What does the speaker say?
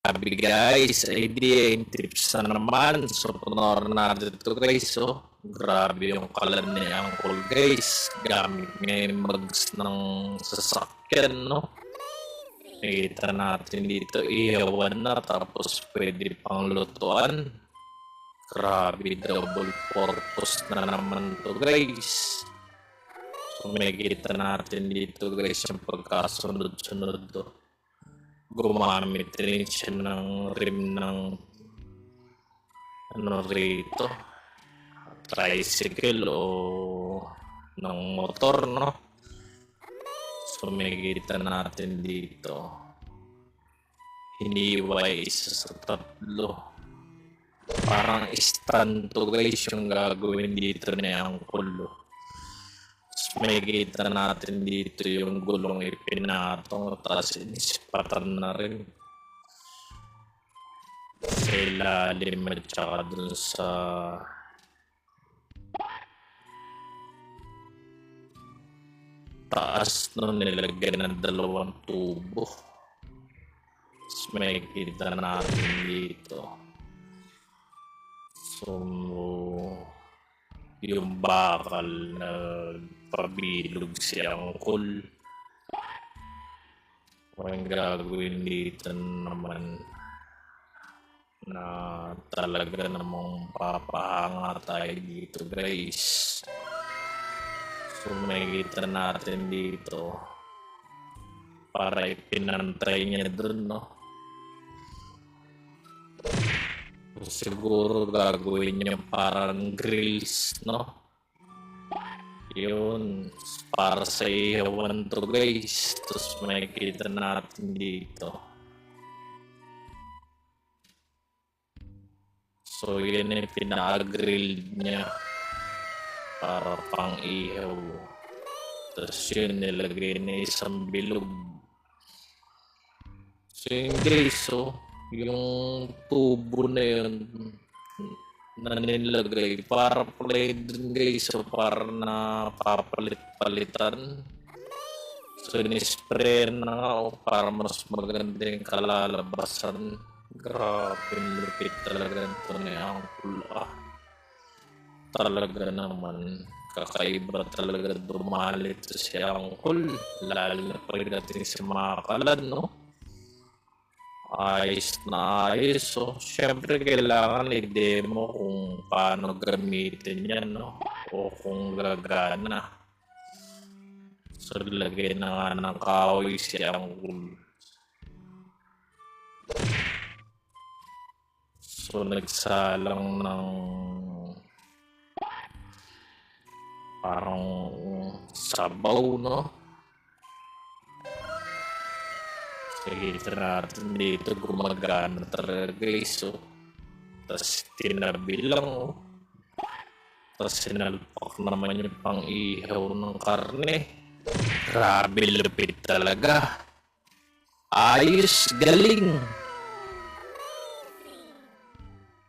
Grabe guys, idea yung tips na naman. So, panoorin natin ito guys. So, grabe yung kalan ni Uncle guys. Gamit niya yung mags ng sasakyan, no? Nakita natin dito, ihawan na. Tapos pwede pang lutuan. Grabe, double purpose na naman to guys. So, makikita natin dito guys yung pagkasunod-sunod to. Gumamit rin siya ng rim ng ano rito, tricycle o ng motor, no? So makikita natin dito, hiniway isa sa tatlo. Parang stand to guys yung gagawin dito ni Angkol. Makikita natin dito yung gulong ipinatong tapos inispatan na rin sa ilalim at saka dun sa taas nun nilagyan ng dalawang tubo. Tapos makikita natin dito so yung bakal na pabilog si Angkol. Ang gagawin dito naman na talaga namang papahanga tayo dito guys. So makikita natin dito para ipinantay niya dun, no? Siguro gagawin niya parang grills, no? Yun, para sa ihawan to guys. Tapos makikita natin dito. So yun yung pina-grilled niya para pang ihaw. Tapos yun nilagay na isang bilog. So yun guys, so yung tubo na yun na nilagay para play dun guys, so para na papalit-palitan. So in-spray na nga para mas maganda yung kalalabasan. Grabe lupit talaga ito ni Uncle. Talaga naman kakaiba talaga dumalit si Uncle, lalo na pagdating sa mga kalan, no? Ayos na ayos. So, syempre kailangan i-demo kung paano gamitin yan, no? O kung gagana. So, lagay na nga ng kahoy si Angkol. So, nagsalang ng parang sabaw, no? Kita natin dito gumagana talaga guys. So, tapos tinabi lang, oh. Tapos sinalpak naman yung pang ihaw ng karne. Grabe lupit talaga. Ayos, galing.